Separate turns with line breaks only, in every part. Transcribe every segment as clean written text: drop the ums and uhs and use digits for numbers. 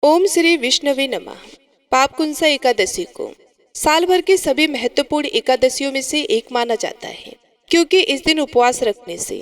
ओम श्री विष्णवे नमः। पापकुंसा एकादशी को साल भर के सभी महत्वपूर्ण एकादशियों में से एक माना जाता है, क्योंकि इस दिन उपवास रखने से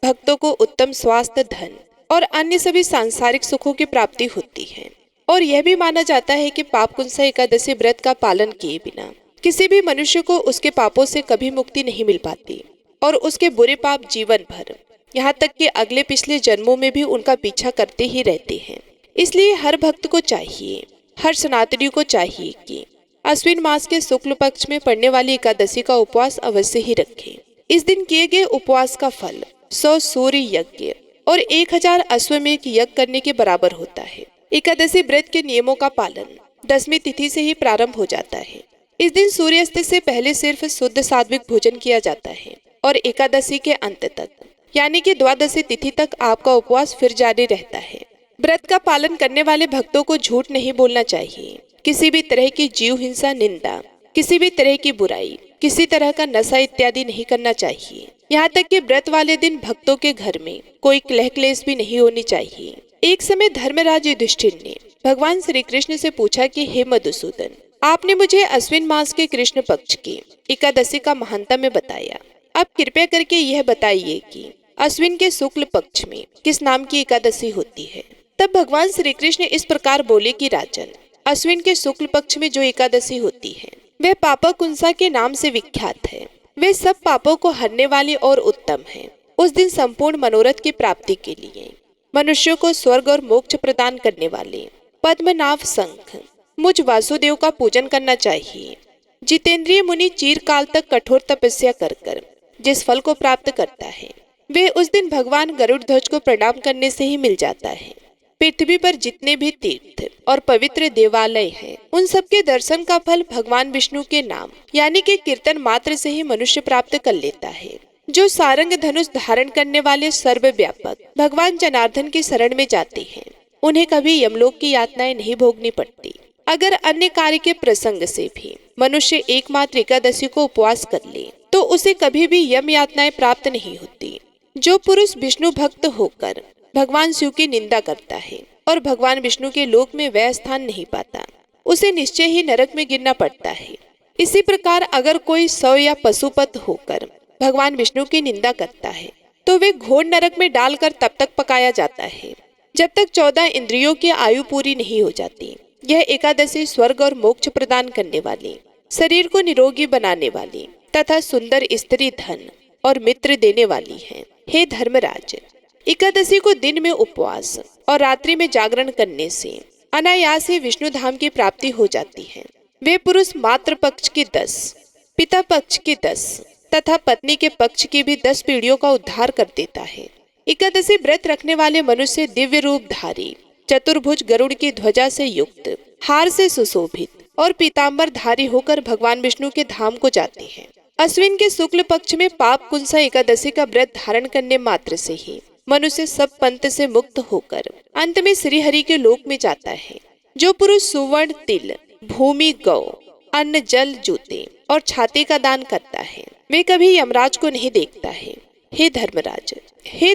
भक्तों को उत्तम स्वास्थ्य, धन और अन्य सभी सांसारिक सुखों की प्राप्ति होती है। और यह भी माना जाता है कि पापकुंसा एकादशी व्रत का पालन किए बिना किसी भी मनुष्य को उसके पापों से कभी मुक्ति नहीं मिल पाती और उसके बुरे पाप जीवन भर, यहाँ तक कि अगले पिछले जन्मों में भी उनका पीछा करते ही रहते हैं। इसलिए हर भक्त को चाहिए, हर सनातनी को चाहिए कि अश्विन मास के शुक्ल पक्ष में पड़ने वाली एकादशी का उपवास अवश्य ही रखें। इस दिन किए गए उपवास का फल 100 सूर्य यज्ञ और 1000 अश्वमेध यज्ञ करने के बराबर होता है। एकादशी व्रत के नियमों का पालन 10वीं तिथि से ही प्रारंभ हो जाता है। इस दिन सूर्यास्त से पहले सिर्फ शुद्ध सात्विक भोजन किया जाता है और एकादशी के अंत तक, यानी कि द्वादशी तिथि तक आपका उपवास फिर जारी रहता है। व्रत का पालन करने वाले भक्तों को झूठ नहीं बोलना चाहिए, किसी भी तरह की जीव हिंसा, निंदा, किसी भी तरह की बुराई, किसी तरह का नशा इत्यादि नहीं करना चाहिए। यहाँ तक कि व्रत वाले दिन भक्तों के घर में कोई कलह क्लेश भी नहीं होनी चाहिए। एक समय धर्मराज युधिष्ठिर ने भगवान श्री कृष्ण से पूछा कि हे मधुसूदन, आपने मुझे अश्विन मास के कृष्ण पक्ष की एकादशी का महात्म्य बताया, अब कृपया करके यह बताइए कि अश्विन के शुक्ल पक्ष में किस नाम की एकादशी होती है। तब भगवान श्री कृष्ण इस प्रकार बोले कि राजन, अश्विन के शुक्ल पक्ष में जो एकादशी होती है वह पापकुंसा के नाम से विख्यात है। वे सब पापों को हरने वाली और उत्तम है। उस दिन संपूर्ण मनोरथ की प्राप्ति के लिए मनुष्यों को स्वर्ग और मोक्ष प्रदान करने वाले पद्मनाभ शंख मुझ वासुदेव का पूजन करना चाहिए। जितेंद्रिय मुनि चिरकाल तक कठोर तपस्या कर जिस फल को प्राप्त करता है वे उस दिन भगवान गरुड़ ध्वज को प्रणाम करने से ही मिल जाता है। पृथ्वी पर जितने भी तीर्थ और पवित्र देवालय हैं, उन सब के दर्शन का फल भगवान विष्णु के नाम यानी कि कीर्तन मात्र से ही मनुष्य प्राप्त कर लेता है। जो सारंग धनुष धारण करने वाले सर्वव्यापक भगवान जनार्दन की शरण में जाते हैं, उन्हें कभी यमलोक की यातनाएं नहीं भोगनी पड़ती। अगर अन्य कार्य के प्रसंग से भी मनुष्य एकमात्र एकादशी को उपवास कर ले तो उसे कभी भी यम यातनाएं प्राप्त नहीं होती। जो पुरुष विष्णु भक्त होकर भगवान शिव की निंदा करता है और भगवान विष्णु के लोक में वह स्थान नहीं पाता, उसे निश्चय ही नरक में गिरना पड़ता है। इसी प्रकार अगर कोई सौ या पशुपत होकर भगवान विष्णु की निंदा करता है तो वे घोर नरक में डालकर तब तक पकाया जाता है जब तक 14 इंद्रियों की आयु पूरी नहीं हो जाती। यह एकादशी स्वर्ग और मोक्ष प्रदान करने वाली, शरीर को निरोगी बनाने वाली तथा सुंदर स्त्री, धन और मित्र देने वाली है। हे धर्मराज, एकादशी को दिन में उपवास और रात्रि में जागरण करने से अनायास ही विष्णु धाम की प्राप्ति हो जाती है। वे पुरुष मातृ पक्ष की 10, पिता पक्ष की 10 तथा पत्नी के पक्ष की भी 10 पीढ़ियों का उद्धार कर देता है। एकादशी व्रत रखने वाले मनुष्य दिव्य रूप धारी, चतुर्भुज गरुड़ की ध्वजा से युक्त, हार से सुशोभित और पीताम्बर धारी होकर भगवान विष्णु के धाम को जाते हैं। अश्विन के शुक्ल पक्ष में पापकुंसा एकादशी का व्रत धारण करने मात्र से ही मनुष्य सब पंथ से मुक्त होकर अंत में श्री हरि के लोक में जाता है। जो पुरुष सुवर्ण, तिल, भूमि, गौ, अन्न, जल, जूते और छाते का दान करता है वे कभी यमराज को नहीं देखता है। हे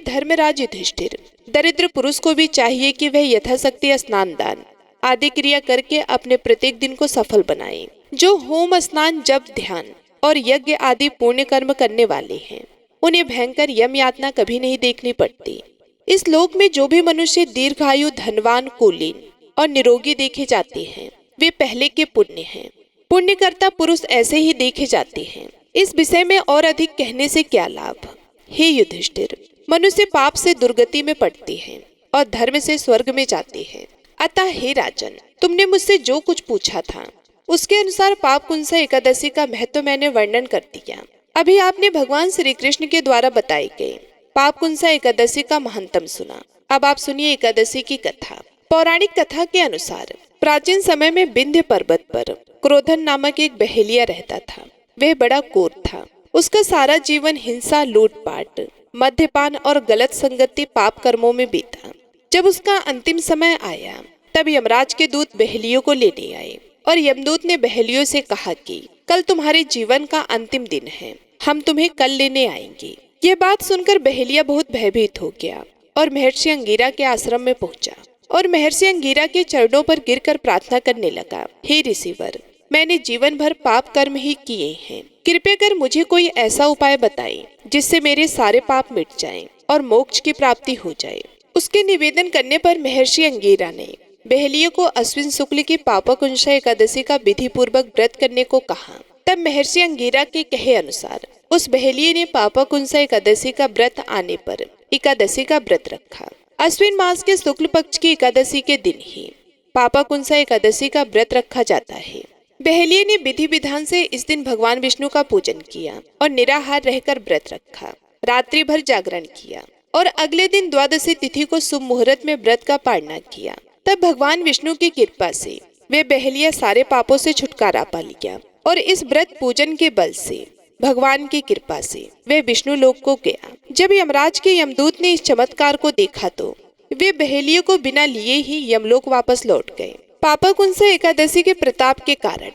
धर्मराज युधिष्ठिर, दरिद्र पुरुष को भी चाहिए कि वह यथाशक्ति स्नान, दान आदि क्रिया करके अपने प्रत्येक दिन को सफल बनाए। जो होम, स्नान, जप, ध्यान और यज्ञ आदि पुण्य कर्म करने वाले हैं, उन्हें भयंकर यम यातना कभी नहीं देखनी पड़ती। इस लोक में जो भी मनुष्य दीर्घायु, धनवान, कुलीन और निरोगी देखे जाते हैं वे पहले के पुण्य हैं। पुण्यकर्ता पुरुष ऐसे ही देखे जाते हैं। इस विषय में और अधिक कहने से क्या लाभ। हे युधिष्ठिर, मनुष्य पाप से दुर्गति में पड़ते हैं और धर्म से स्वर्ग में जाते हैं। अतः हे राजन, तुमने मुझसे जो कुछ पूछा था उसके अनुसार पापकुंसा एकादशी का महत्व मैंने वर्णन कर दिया। अभी आपने भगवान श्री कृष्ण के द्वारा बताए गए पापकुंसा एकादशी का महात्म्य सुना। अब आप सुनिए एकादशी की कथा। पौराणिक कथा के अनुसार प्राचीन समय में विंध्य पर्वत पर क्रोधन नामक एक बहेलिया रहता था। वह बड़ा कोर था। उसका सारा जीवन हिंसा, लूटपाट, मद्यपान और गलत संगति पाप कर्मों में बीता। जब उसका अंतिम समय आया तब यमराज के दूत बहेलियों को लेने आए और यमदूत ने बहेलियों से कहा कि कल तुम्हारे जीवन का अंतिम दिन है, हम तुम्हें कल लेने आएंगे। यह बात सुनकर बहेलिया बहुत भयभीत हो गया और महर्षि अंगिरा के आश्रम में पहुंचा। और महर्षि अंगीरा के चरणों पर गिरकर प्रार्थना करने लगा, हे ऋषिवर, मैंने जीवन भर पाप कर्म ही किए हैं। कृपया कर मुझे कोई ऐसा उपाय बताएं जिससे मेरे सारे पाप मिट जाएं और मोक्ष की प्राप्ति हो जाए। उसके निवेदन करने पर महर्षि अंगीरा ने बहेलियों को अश्विन शुक्ल की पापकुंसा एकादशी का विधि पूर्वक व्रत करने को कहा। तब महर्षि अंगीरा के कहे अनुसार उस बहेलिये ने पापकुंसा एकादशी का व्रत आने पर एकादशी का व्रत रखा। अश्विन मास के शुक्ल पक्ष की एकादशी के दिन ही पापकुंसा एकादशी का व्रत रखा जाता है। बहेलिये ने विधि विधान से इस दिन भगवान विष्णु का पूजन किया और निराहार रहकर व्रत रखा, रात्रि भर जागरण किया और अगले दिन द्वादशी तिथि को शुभ मुहूर्त में व्रत का पालना किया। तब भगवान विष्णु की कृपा से वे बहेलिया सारे पापों से छुटकारा पा लिया और इस व्रत पूजन के बल से भगवान की कृपा से वे विष्णु लोक को गया। जब यमराज के यमदूत ने इस चमत्कार को देखा तो वे बहेलियों को बिना लिए ही यमलोक वापस लौट गए। पापकुंसा एकादशी के प्रताप के कारण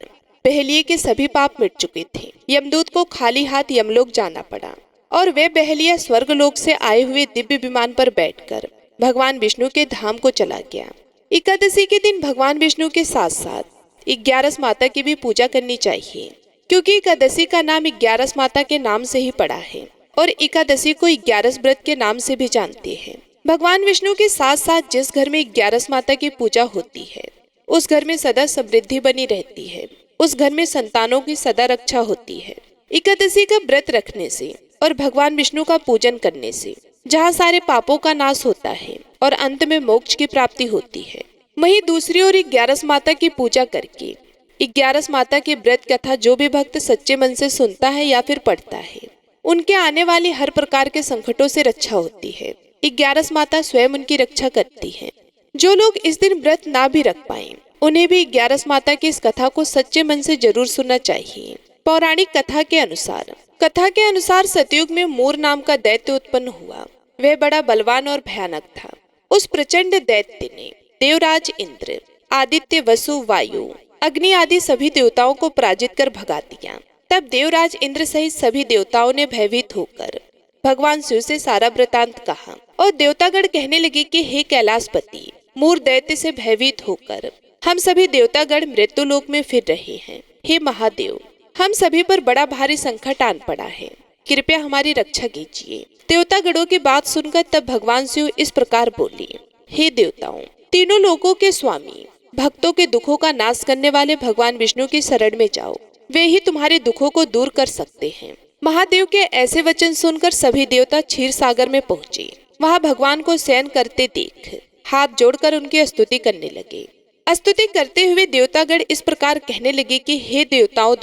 बहेलिये के सभी पाप मिट चुके थे। यमदूत को खाली हाथ यमलोक जाना पड़ा और वे बहेलिया स्वर्गलोक से आए हुए दिव्य विमान पर बैठकर भगवान विष्णु के धाम को चला गया। एकादशी के दिन भगवान विष्णु के साथ साथ 11 माता की भी पूजा करनी चाहिए, क्योंकि एकादशी का नाम 11 माता के नाम से ही पड़ा है और एकादशी को 11 व्रत के नाम से भी जानते हैं। भगवान विष्णु के साथ साथ जिस घर में 11 माता की पूजा होती है उस घर में सदा समृद्धि बनी रहती है, उस घर में संतानों की सदा रक्षा होती है। एकादशी का व्रत रखने से और भगवान विष्णु का पूजन करने से जहाँ सारे पापों का नाश होता है और अंत में मोक्ष की प्राप्ति होती है, वहीं दूसरी ओर 11 माता की पूजा करके 11 माता की व्रत कथा जो भी भक्त सच्चे मन से सुनता है या फिर पढ़ता है, उनके आने वाले हर प्रकार के संकटों से रक्षा होती है। 11 माता स्वयं उनकी रक्षा करती है। जो लोग इस दिन व्रत ना भी रख पाए उन्हें भी 11 माता की इस कथा को सच्चे मन से जरूर सुनना चाहिए। पौराणिक कथा के अनुसार सतयुग में मोर नाम का दैत्य उत्पन्न हुआ। वह बड़ा बलवान और भयानक था। उस प्रचंड दैत्य ने देवराज इंद्र, आदित्य, वसु, वायु, अग्नि आदि सभी देवताओं को पराजित कर भगा दिया। तब देवराज इंद्र सहित सभी देवताओं ने भयभीत होकर भगवान शिव से सारा वृतांत कहा और देवतागण कहने लगे कि हे कैलाशपति, मोर दैत्य से भयभीत होकर हम सभी देवतागण मृत्युलोक में फिर रहे हैं। हे महादेव, हम सभी पर बड़ा भारी संकट आन पड़ा है, कृपया हमारी रक्षा कीजिए। देवतागणों की बात सुनकर तब भगवान शिव इस प्रकार बोले, हे देवताओं, तीनों लोकों के स्वामी, भक्तों के दुखों का नाश करने वाले भगवान विष्णु की शरण में जाओ, वे ही तुम्हारे दुखों को दूर कर सकते हैं। महादेव के ऐसे वचन सुनकर सभी देवता क्षीर सागर में पहुंचे। वहां भगवान को शयन करते देख हाथ जोड़कर उनकी स्तुति करने लगे। स्तुति करते हुए देवतागण इस प्रकार कहने लगे कि हे देवताओं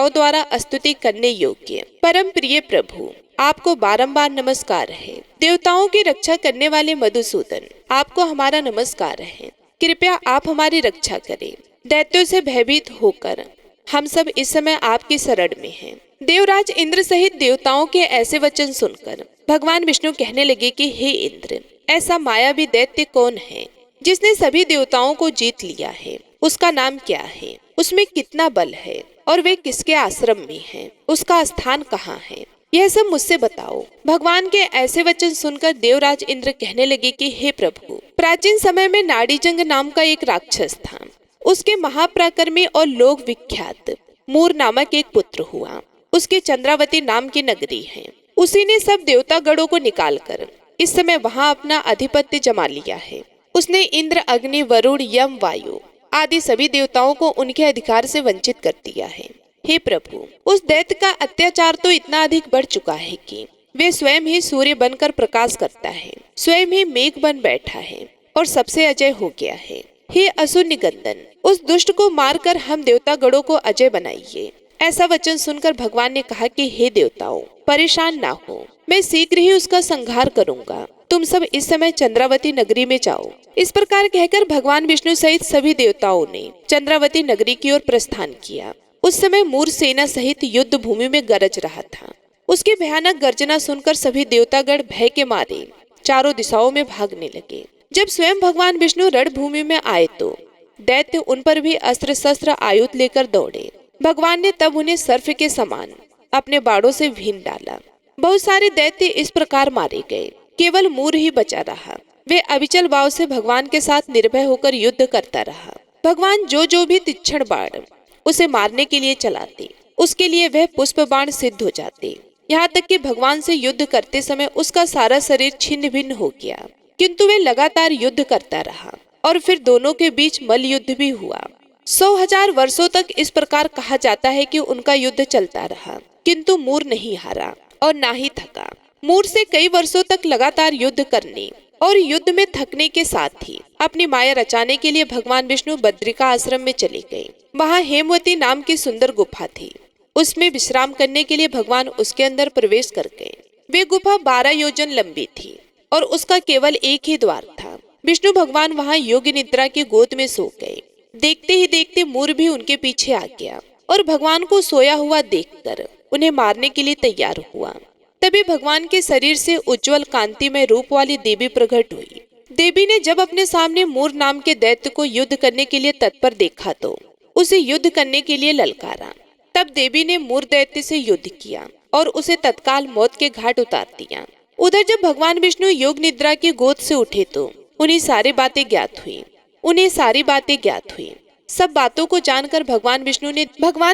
द्वारा स्तुति करने योग्य परम प्रिय प्रभु, आपको बारंबार नमस्कार है। देवताओं की रक्षा करने वाले मधुसूदन, आपको हमारा नमस्कार है। कृपया आप हमारी रक्षा करें। दैत्यों से भयभीत होकर हम सब इस समय आपकी शरण में हैं। देवराज इंद्र सहित देवताओं के ऐसे वचन सुनकर भगवान विष्णु कहने लगे कि हे इंद्र, ऐसा मायावी दैत्य कौन है जिसने सभी देवताओं को जीत लिया है? उसका नाम क्या है? उसमें कितना बल है और वे किसके आश्रम में है? उसका स्थान कहाँ है? यह सब मुझसे बताओ। भगवान के ऐसे वचन सुनकर देवराज इंद्र कहने लगे कि हे प्रभु, प्राचीन समय में नाड़ीजंग नाम का एक राक्षस था। उसके महापराक्रमी और लोक विख्यात मूर नामक एक पुत्र हुआ। उसके चंद्रावती नाम की नगरी है। उसी ने सब देवता गणों को निकालकर इस समय वहां अपना अधिपत्य जमा लिया है। उसने इंद्र, अग्नि, वरुण, यम, वायु आदि सभी देवताओं को उनके अधिकार से वंचित कर दिया है। हे प्रभु, उस दैत्य का अत्याचार तो इतना अधिक बढ़ चुका है कि वे स्वयं ही सूर्य बनकर प्रकाश करता है, स्वयं ही मेघ बन बैठा है और सबसे अजय हो गया है। हे असुर निकंदन, उस दुष्ट को मारकर हम देवता गणों को अजय बनाइए। ऐसा वचन सुनकर भगवान ने कहा कि हे देवताओं, परेशान ना हो, मैं शीघ्र ही उसका संहार करूंगा। तुम सब इस समय चंद्रावती नगरी में जाओ। इस प्रकार कहकर भगवान विष्णु सहित सभी देवताओं ने चंद्रावती नगरी की ओर प्रस्थान किया। उस समय मूर सेना सहित युद्ध भूमि में गरज रहा था। उसकी भयानक गर्जना सुनकर सभी देवतागण भय के मारे चारों दिशाओं में भागने लगे। जब स्वयं भगवान विष्णु रणभूमि में आए तो दैत्य उन पर भी अस्त्र शस्त्र आयुध लेकर दौड़े। भगवान ने तब उन्हें सर्फ के समान अपने बाड़ों से भीन डाला। बहुत सारे दैत्य इस प्रकार मारे गए, केवल मूर ही बचा रहा। वे अविचल भाव से भगवान के साथ निर्भय होकर युद्ध करता रहा। भगवान जो भी तीक्ष्ण बाण उसे मारने के लिए चलाते, उसके लिए वह पुष्प बाण सिद्ध हो जाते। यहाँ तक कि भगवान से युद्ध करते समय उसका सारा शरीर छिन्न भिन्न हो गया, किंतु वे लगातार युद्ध करता रहा और फिर दोनों के बीच मल्ल युद्ध भी हुआ। 100,000 वर्षों तक इस प्रकार कहा जाता है कि उनका युद्ध चलता रहा, किंतु मूर नहीं हारा और ना ही थका। मूर से कई वर्षों तक लगातार युद्ध करने और युद्ध में थकने के साथ ही अपनी माया रचाने के लिए भगवान विष्णु बद्रिका आश्रम में चले गए। वहाँ हेमवती नाम की सुंदर गुफा थी, उसमें विश्राम करने के लिए भगवान उसके अंदर प्रवेश कर गए। वे गुफा 12 योजन लंबी थी और उसका केवल एक ही द्वार था। विष्णु भगवान वहाँ योगी निद्रा की गोद में सो गए। देखते ही देखते मूर भी उनके पीछे आ गया और भगवान को सोया हुआ देखकर उन्हें मारने के लिए तैयार हुआ। तभी भगवान के शरीर से उज्जवल कांति में रूप वाली देवी प्रकट हुई। देवी ने जब अपने सामने मूर नाम के दैत्य को युद्ध करने के लिए तत्पर देखा तो उसे युद्ध करने के लिए ललकारा। तब देवी ने मूर दैत्य से युद्ध किया और उसे तत्काल मौत के घाट उतार दिया। उधर जब भगवान विष्णु योग निद्रा की गोद से उठे तो उन्हें सारी बातें ज्ञात हुई। सब बातों को जानकर भगवान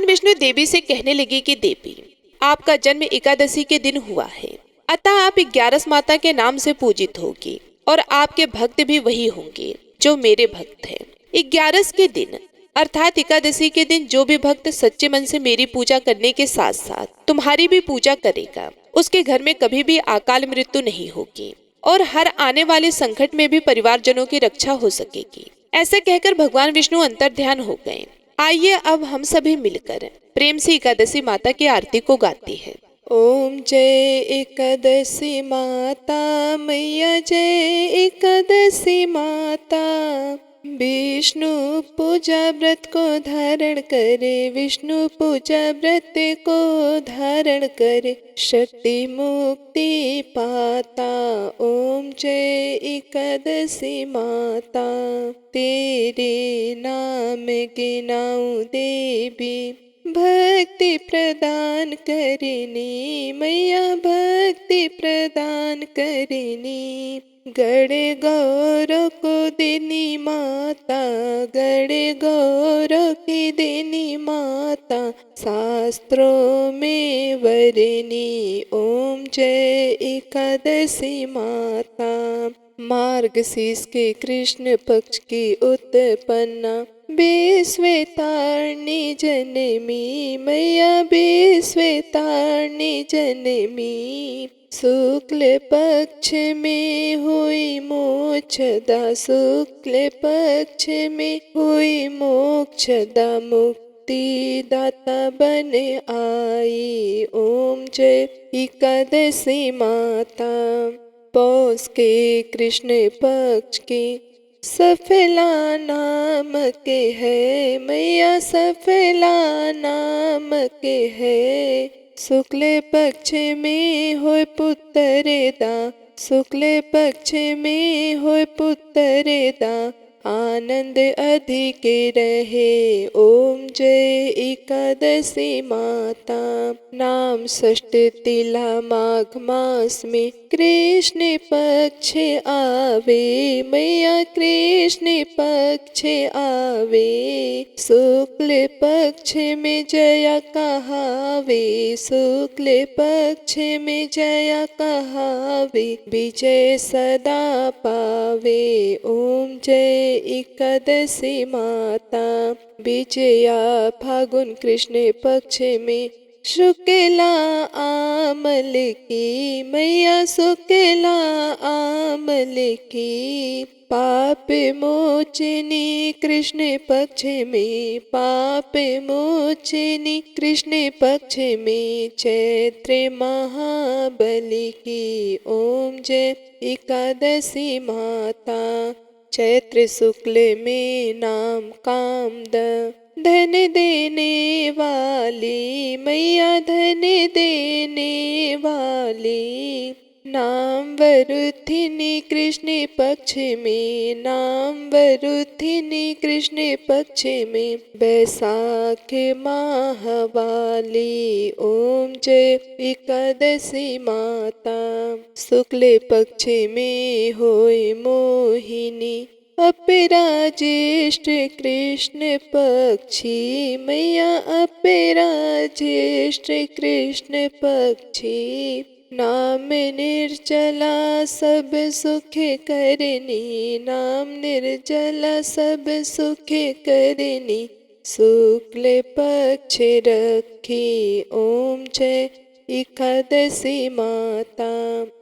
विष्णु देवी से कहने लगे कि देवी, आपका जन्म एकादशी के दिन हुआ है, अतः आप 11 माता के नाम से पूजित होगी और आपके भक्त भी वही होंगे जो मेरे भक्त हैं। 11 के दिन अर्थात एकादशी के दिन जो भी भक्त सच्चे मन से मेरी पूजा करने के साथ साथ तुम्हारी भी पूजा करेगा, उसके घर में कभी भी अकाल मृत्यु नहीं होगी और हर आने वाले संकट में भी परिवारजनों की रक्षा हो सकेगी। ऐसा कहकर भगवान विष्णु अंतर्ध्यान हो गए। आइए अब हम सभी मिलकर प्रेम से एकादशी माता की आरती को गाते हैं। ओम जय एकादशी माता मैया, जय एकादशी माता। विष्णु पूजा व्रत को धारण करे, विष्णु पूजा व्रत को धारण करे, शक्ति मुक्ति पाता। ओम जय एकादशी माता। तेरे नाम गिनाऊं देवी, भक्ति प्रदान करिनी मैया, भक्ति प्रदान करिनी। गड़े गौरव को देनी माता, गड़े गौरव की देनी माता, शास्त्रों में वरनी। ओम जय एकादशी माता। मार्गशीर्ष के कृष्ण पक्ष की उत्पन्ना, बेश्वेतारणी जनमी मैया, बेश्वेतारणी जनमी। शुक्ल पक्ष में हुई मोक्षदा, शुक्ल पक्ष में हुई मोक्षदा, मुक्ति दाता बन आई। ओम जय एकादशी माता। पौष के कृष्ण पक्ष की सफला नाम के है मैया, सफला नाम के है। शुक्ल पक्ष में होय पुत्रेदा, शुक्ल पक्ष में होय पुत्रेदा, आनंद अधिक रहे। ओम जय एकादशी माता। नाम षष्ठ तिला माघ मास में कृष्ण पक्ष आवे मैया, कृष्ण पक्ष आवे। शुक्ल पक्ष में जया कहावे, शुक्ल पक्ष में जया कहावे, विजय सदा पावे। ओम जय एकादशी माता। विजया फागुन कृष्ण पक्ष में शुक्ला आमल की मैया, शुक्ला आमल की। पाप मोचनी कृष्ण पक्ष में, पाप मोचनी कृष्ण पक्ष में, चैत्र महाबली की। ओम जय एकादशी माता। चैत्र शुक्ल में नाम कामद, धन देने वाली मैया, धन देने वाली। नाम वरुथिनी कृष्ण पक्ष में, नाम वरुथिनी कृष्ण पक्ष में, बैसाख माहवाली ओम जय एकादशी माता। शुक्ल पक्ष में होय मोहिनी, अपरा ज्येष्ठ कृष्ण पक्षी मैया, अपरा ज्येष्ठ कृष्ण पक्षी। नाम निर्जला सब सुख करनी, नाम निर्जला सब सुख करनी, शुक्ल पक्ष रखी ओम जय एकादशी माता।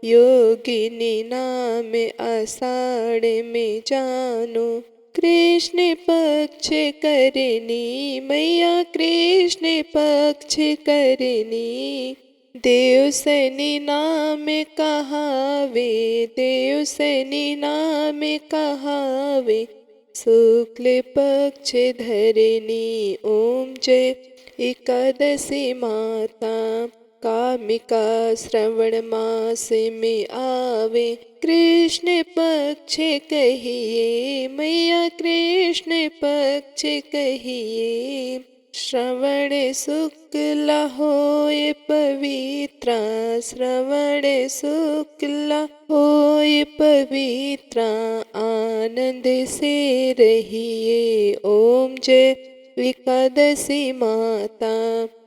योगिनी नाम आषाढ़ में जानो, कृष्ण पक्ष करनी मैया, कृष्ण पक्ष करनी। देवसैनी नाम कहावे, देवसैनी नाम कहावे, शुक्ल पक्ष धरनी ओम जय एकादशी माता। कामिका श्रवण मास में आवे, कृष्ण पक्ष कहिए मैया, कृष्ण पक्ष कहिए। श्रवण शुक्ल होय पवित्रा, श्रवण शुक्ल होय पवित्रा, आनंद से रहिए ओम जय एकादशी माता।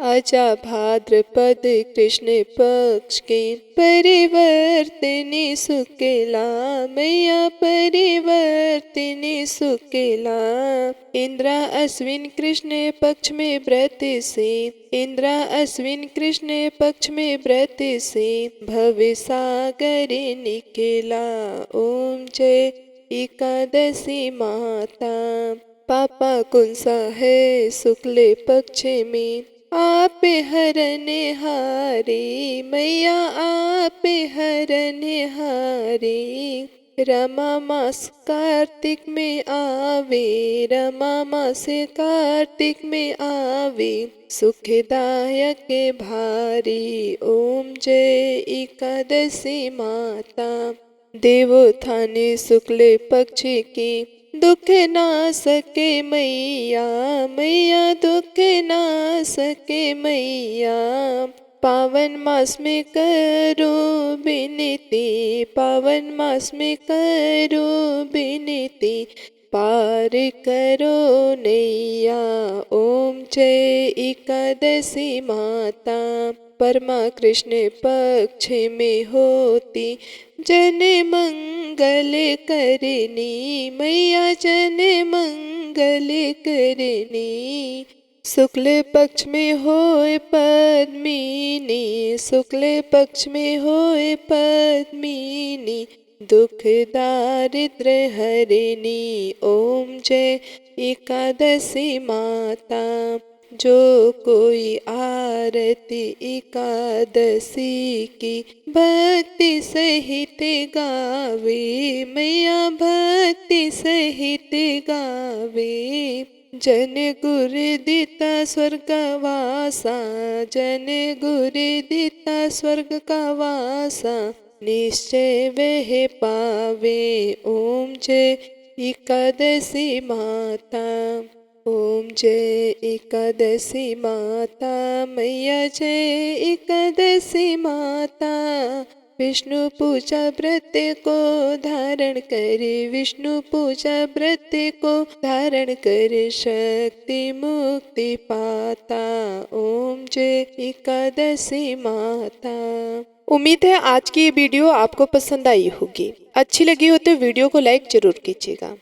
आजा भाद्रपद कृष्ण पक्ष के, परिवर्तनी शुक्ला मैया, परिवर्तनी शुक्ला। इंद्रा अश्विन कृष्ण पक्ष में व्रत से, इंद्रा अश्विन कृष्ण पक्ष में व्रत से, भव सागर निकला ओम जय एकादशी माता। पापा कुंसा है शुक्ल पक्ष में, आप हरन हारी मैया, आप हरन हारी। रमा मास कार्तिक में आवे, रमा मास कार्तिक में आवे, सुखदायक भारी ओम जय एकादशी माता। देवोत्थान शुक्ल पक्ष की, दुख ना सके मैया, मैया दुख ना सके मैया। पावन मास में करो विनती, पावन मास में करो विनती, पार करो नैया ओम जय एकादशी माता। परमा कृष्ण पक्ष में होती, जन मंगल करनी मैया, जन मंगल करनी। शुक्ल पक्ष में होय पद्मिनी, शुक्ल पक्ष में होय पद्मिनी, दुख दारिद्र हरिणी ओम जय एकादशी माता। जो कोई आरती एकादशी की, भक्ति सहित गावे मैया, भक्ति सहित गावे। जन गुर दिता स्वर्ग वासा, जन गुर दिता स्वर्ग का वासा, निश्चय वह पावे ओम जय एकादशी माता। ओम जय एकादशी माता मैया, जय एकादशी माता। विष्णु पूजा व्रत को धारण कर, विष्णु पूजा व्रत को धारण कर, शक्ति मुक्ति पाता ओम जय एकादशी माता। उम्मीद है आज की ये वीडियो आपको पसंद आई होगी। अच्छी लगी हो तो वीडियो को लाइक जरूर कीजिएगा।